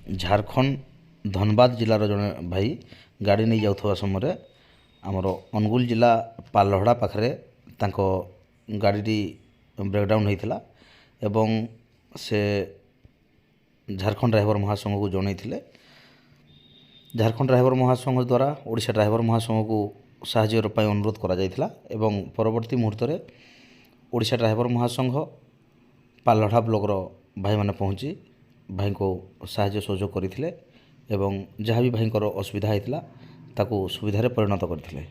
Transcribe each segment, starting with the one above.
झारखंड धनबाद जिलार जड़े भाई गाड़ी नहीं जाऊଥିବା समय आमर अनुगुल जिला पालहड़ा पाखरे तांको गाड़ी ब्रेकडाउन होता एवं से झारखंड ड्राइवर महासंघ को जनईले। झारखंड ड्राइवर महासंघ द्वारा ओडिशा ड्राइवर महासंघ को साहाय्य अनुरोध करा जायथिला एवं परवर्ती मुहूर्त में ओडिशा ड्राइवर महासंघ पालहड़ा ब्लॉक भाई माने पहुँची भाई को साहाय्य सहयोग करथिले एवं जहाँ भी भाई असुविधा होता ताकू सुविधार परिणत करथिले।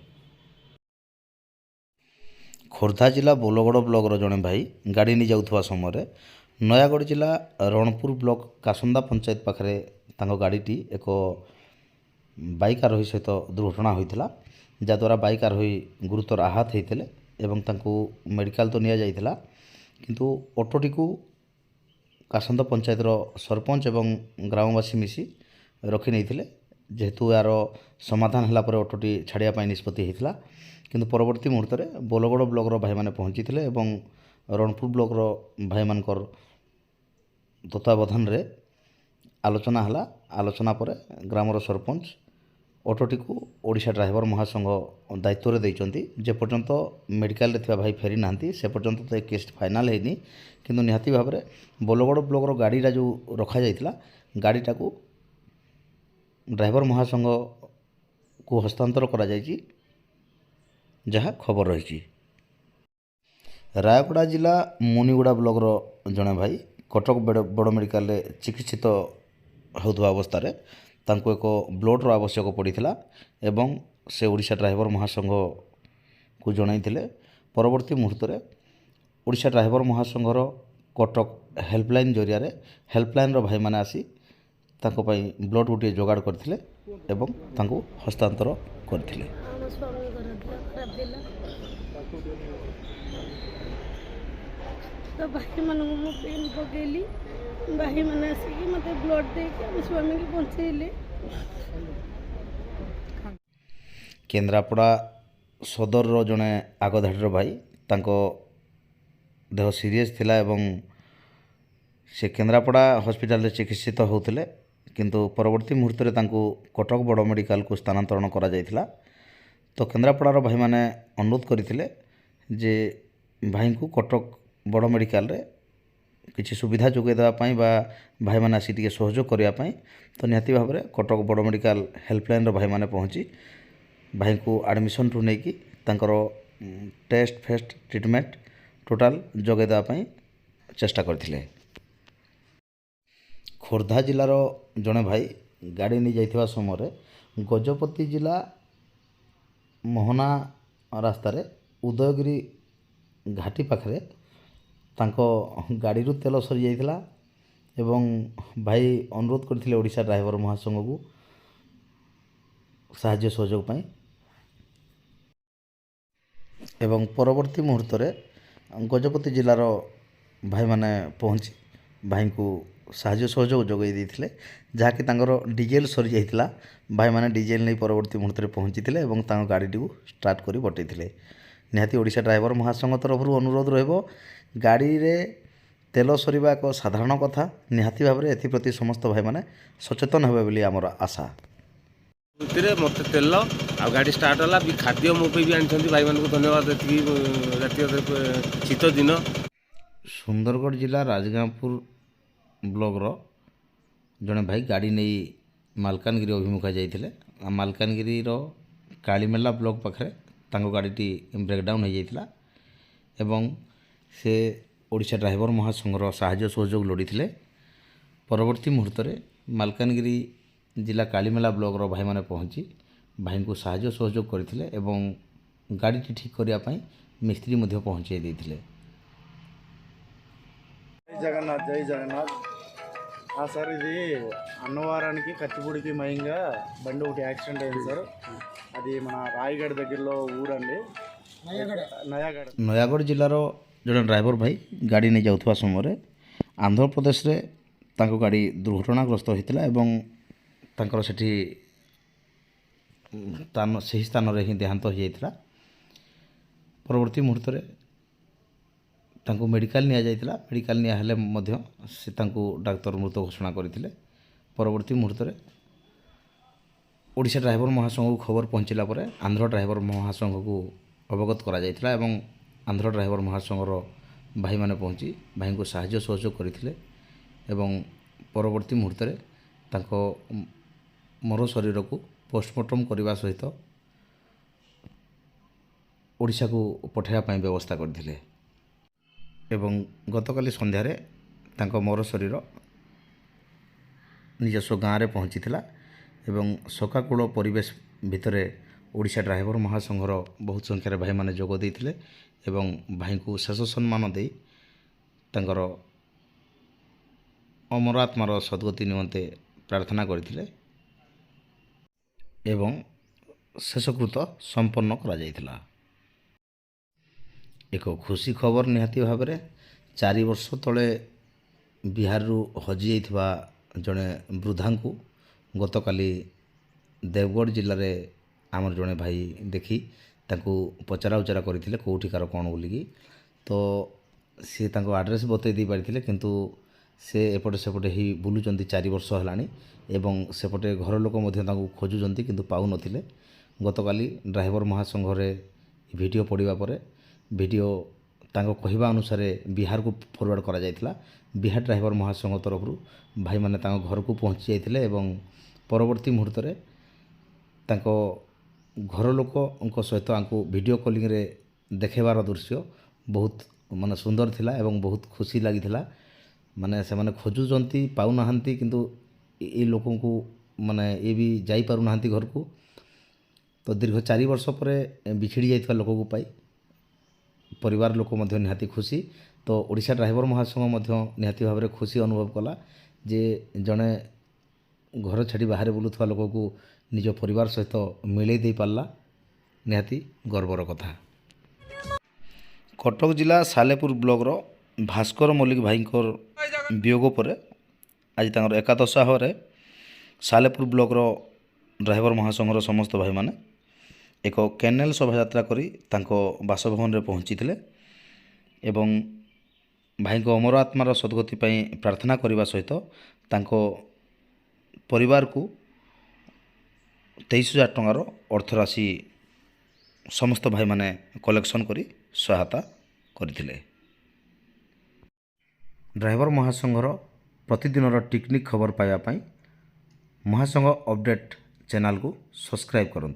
खोर्धा जिला बोलगड़ ब्लॉक जड़े भाई गाड़ी नहीं जाऊଥିବା समय नयागढ़ जिला रणपुर ब्लॉक कासंदा पंचायत पाखरे तांको गाड़ीटी एक बाइक आरोही सहित दुर्घटना होता जहाँद्वारा बाइक आरोही गुरुतर आहत होते एवं तांको मेडिकल तो निया जाइथिला किंतु ऑटोटी को कासंदा पंचायत सरपंच एवं ग्रामवासी मिसी रखी नहीं जेहेतु यार समाधान होला पर ऑटोटी छाड़िया निष्पत्ति होता किंतु परवर्ती मुहूर्त में बोलगड़ ब्लॉक भाई माने पहुँची एवं रणपुर ब्लॉक भाई मानकर तत्वावधान रे आलोचना हला। आलोचना पर ग्रामर सरपंच ऑटोटी को ओडिशा ड्राइवर महासंघ दायित्व रे दैचंती जे पर्यंत मेडिकल रे थिबा भाई फेरी नांती से पर्यंत तो केस फाइनाल हैनी किंतु निहाती भाव में बोलगड़ ब्लॉक गाड़ीटा जो रखा जाइथिला गाड़ीटा को ड्राइवर महासंघ को हस्तांतर करा जायछि जहाँ खबर रही। रायगड़ा जिला मुनिगुड़ा ब्लॉक जड़े भाई कटक बड़ मेडिकल चिकित्सित होता अवस्था तांको एक ब्लडर आवश्यक पड़ता एवं से ओडिशा ड्राइवर महासंघ को जनईले। परवर्ती मुहूर्त में ओडिशा ड्राइवर महासंघर कटक हेल्पलाइन जरिया हेल्पलाइन भाई माने आसी तांको पई ब्लड गोटे जोगाड़ करथिले एवं तांको हस्तांतर करथिले। तो भाई मान पेन पकईली भाई मैंने आसिक मत ब्लड दे स्वामी की बचेले। केन्द्रापड़ा सदर जड़े आगधाड़ी भाई तांको देह सीरीयस थिला एवं से केन्द्रापड़ा हॉस्पिटल चिकित्सित होते किंतु परवर्ती मुहूर्त में तांको कटक बड़ मेडिकल को स्थानांतरण करा जायथिला। तो केन्द्रापड़ार भाई माने अनुरोध करथिले जे भाई को कटक बड़ मेडिकल रे किसी सुविधा जोगे देवाई बा भाई माने आसी टिके सहयोग करने तो निहाती भाव में कटक बड़ मेडिकल हेल्पलाइन भाई माने पहुँची भाई को एडमिशन ठू नहीं तांकर टेस्ट फेस्ट ट्रिटमेंट टोटाल जोगे देवाई चेष्टा करथिले। खोर्धा जिलार जड़े भाई गाड़ी नहीं जाइथिबा समय गजपति जिला मोहना रास्तार उदयगिरी घाटी पाखरे तांको गाड़ी तेल सरी जाइथिला एवं भाई अनुरोध करथिले ओडिशा ड्राइवर महासंघ को साहाय्य सहयोग पाई एवं परवर्ती मुहूर्त में गजपति जिलार भाई माने पहुँची भाई को साहाय्य सहयोग जोगाई देथिले जहाँकि तांकर डीजेल सरी जाइथिला भाई माने डीजेल नहीं परवर्ती मुहूर्त में पहुँची एवं तांको गाड़ी को स्टार्ट करी बटैथिले। निहाती ओडिशा ड्राइवर महासंघ तरफ अनुरोध रहिबो गाड़ी रे तेल सरीबा एक साधारण कथा निहाती भाव में एप्रति समस्त भाई माने सचेतन हेबे बोली आमर आशा। मत तेल आ गाड़ी स्टार्ट होला भी खाद्य मो भी आनी भाई मान को धन्यवाद जातीय शीत दिन। सुंदरगढ़ जिला राजगांवपुर ब्लॉक जड़े भाई गाड़ी नहीं मालकानगिरी अभिमुखा जाइथिले मालकानगिरी कालीमेला ब्लॉक पाखरे तांको गाड़ीटी ब्रेकडाउन हो जाइथिला एवं से ओडिशा ड्राइवर महासंघर साहाय्य सहयोग लोड़ी। परवर्ती मुहूर्त में मालकानगिरी जिला कालीमेला ब्लॉक भाई माने पहुँची भाई को साहाय्य सहयोग करथिले एवं गाड़ीटी ठीक करने मिस्त्री मध्य पहुँचाई देथिले। जय जगन्नाथ हाँ सर ఇది అన్నవరానికి కచ్చిపూడికి మయంగా బండి ఒకటి యాక్సిడెంట్ అయింది సార్ అది మన రాయగఢ దగ్గరలో ఊరండి नयागढ़ जिलार जड़े ड्राइवर भाई गाड़ी नहीं जाऊଥିବା समय आंध्र प्रदेश रे तांको गाड़ी दुर्घटनाग्रस्त होता एवं तांकर सेठी सही स्थान रे ही देहांत हो जाइथिला। परवर्ती मुहूर्त में तांको मेडिकल निया जाइथिला मेडिकल निया हेले मध्य से तांको डाक्तर मृत घोषणा करथिले ପରବର୍ତ୍ତୀ ମୁହୂର୍ତ୍ତରେ ଓଡ଼ିଶା ଡ୍ରାଇଭର ମହାସଂଘକୁ ଖବର ପହଞ୍ଚିଲା ପରେ ଆନ୍ଧ୍ର ଡ୍ରାଇଭର ମହାସଂଘକୁ ଅବଗତ କରାଯାଇଥିଲା ଏବଂ ଆନ୍ଧ୍ର ଡ୍ରାଇଭର ମହାସଂଘର ଭାଇମାନେ ପହଞ୍ଚି ଭାଇଙ୍କୁ ସାହାଯ୍ୟ ସହଯୋଗ କରିଥିଲେ ଏବଂ ପରବର୍ତ୍ତୀ ମୁହୂର୍ତ୍ତରେ ତାଙ୍କ ମର ଶରୀରକୁ ପୋଷ୍ଟମର୍ଟମ୍ କରିବା ସହିତ ଓଡ଼ିଶାକୁ ପଠାଇବା ପାଇଁ ବ୍ୟବସ୍ଥା କରିଥିଲେ ଏବଂ ଗତକାଲି ସନ୍ଧ୍ୟାରେ ତାଙ୍କ ମର ଶରୀର ନିଜସ୍ୱ ଗାଁରେ ପହଞ୍ଚିଥିଲା ଏବଂ ଶୋକାକୁଳ ପରିବେଶ ଭିତରେ ଓଡ଼ିଶା ଡ୍ରାଇଭର ମହାସଂଘର ବହୁତ ସଂଖ୍ୟାରେ ଭାଇମାନେ ଯୋଗ ଦେଇଥିଲେ ଏବଂ ଭାଇଙ୍କୁ ଶେଷ ସମ୍ମାନ ଦେଇ ତାଙ୍କର ଅମର ଆତ୍ମାର ସଦ୍ଗତି ନିମନ୍ତେ ପ୍ରାର୍ଥନା କରିଥିଲେ ଏବଂ ଶେଷକୃତ ସମ୍ପନ୍ନ କରାଯାଇଥିଲା। ଏକ ଖୁସି ଖବର ନିହାତି ଭାବରେ 4 ବର୍ଷ ତଳେ ବିହାରରୁ ହଜିଯାଇଥିବା ଜଣେ ବୃଦ୍ଧାଙ୍କୁ ଗତକାଲି ଦେବଗଡ଼ ଜିଲ୍ଲାରେ ଆମର ଜଣେ ଭାଇ ଦେଖି ତାଙ୍କୁ ପଚରା ଉଚରା କରିଥିଲେ କେଉଁଠିକାର କ'ଣ ବୋଲିକି। ତ ସିଏ ତାଙ୍କ ଆଡ୍ରେସ୍ ବତେଇ ଦେଇପାରିଥିଲେ କିନ୍ତୁ ସେ ଏପଟେ ସେପଟେ ହେଇ ବୁଲୁଛନ୍ତି 4 ବର୍ଷ ହେଲାଣି ଏବଂ ସେପଟେ ଘର ଲୋକ ମଧ୍ୟ ତାଙ୍କୁ ଖୋଜୁଛନ୍ତି କିନ୍ତୁ ପାଉନଥିଲେ। ଗତକାଲି ଡ୍ରାଇଭର ମହାସଂଘରେ ଭିଡ଼ିଓ ପଡ଼ିବା ପରେ ଭିଡ଼ିଓ ତାଙ୍କ କହିବା ଅନୁସାରେ ବିହାରକୁ ଫରୱାର୍ଡ଼ କରାଯାଇଥିଲା। ବିହାର ଡ୍ରାଇଭର ମହାସଂଘ ତରଫରୁ ଭାଇମାନେ ତାଙ୍କ ଘରକୁ ପହଞ୍ଚି ଯାଇଥିଲେ ଏବଂ ପରବର୍ତ୍ତୀ ମୁହୂର୍ତ୍ତରେ ତାଙ୍କ ଘର ଲୋକଙ୍କ ସହିତ ତାଙ୍କୁ ଭିଡ଼ିଓ କଲିଂରେ ଦେଖେଇବାର ଦୃଶ୍ୟ ବହୁତ ମାନେ ସୁନ୍ଦର ଥିଲା ଏବଂ ବହୁତ ଖୁସି ଲାଗିଥିଲା। ମାନେ ସେମାନେ ଖୋଜୁଛନ୍ତି ପାଉନାହାନ୍ତି କିନ୍ତୁ ଏ ଲୋକଙ୍କୁ ମାନେ ଏ ବି ଯାଇପାରୁନାହାନ୍ତି ଘରକୁ। ତ ଦୀର୍ଘ 4 ବର୍ଷ ପରେ ବିଛିଡ଼ି ଯାଇଥିବା ଲୋକକୁ ପାଇ ପରିବାର ଲୋକ ମଧ୍ୟ ନିହାତି ଖୁସି। ତ ଓଡ଼ିଶା ଡ୍ରାଇଭର ମହାସଂଘ ମଧ୍ୟ ନିହାତି ଭାବରେ ଖୁସି ଅନୁଭବ କଲା ଯେ ଜଣେ ଘର ଛାଡ଼ି ବାହାରେ ବୁଲୁଥିବା ଲୋକକୁ ନିଜ ପରିବାର ସହିତ ମିଳେଇ ଦେଇପାରିଲା, ନିହାତି ଗର୍ବର କଥା। କଟକ ଜିଲ୍ଲା ସାଲେପୁର ବ୍ଲକର ଭାସ୍କର ମଲ୍ଲିକ ଭାଇଙ୍କର ବିୟୋଗ ପରେ ଆଜି ତାଙ୍କର ଏକାଦଶ ଆହରେ ସାଲେପୁର ବ୍ଲକର ଡ୍ରାଇଭର ମହାସଂଘର ସମସ୍ତ ଭାଇମାନେ ଏକ କ୍ୟାନେଲ ଶୋଭାଯାତ୍ରା କରି ତାଙ୍କ ବାସଭବନରେ ପହଞ୍ଚିଥିଲେ ଏବଂ ଭାଇଙ୍କ ଅମର ଆତ୍ମାର ସଦ୍ଗତି ପାଇଁ ପ୍ରାର୍ଥନା କରିବା ସହିତ ତାଙ୍କ ପରିବାରକୁ 23,000 ଟଙ୍କାର ଅର୍ଥରାଶି ସମସ୍ତ ଭାଇମାନେ କଲେକ୍ସନ୍ କରି ସହାୟତା କରିଥିଲେ। ଡ୍ରାଇଭର ମହାସଂଘର ପ୍ରତିଦିନର ଟିକନିକ୍ ଖବର ପାଇବା ପାଇଁ ମହାସଂଘ ଅପଡ଼େଟ୍ ଚ୍ୟାନେଲକୁ ସବସ୍କ୍ରାଇବ୍ କରନ୍ତୁ।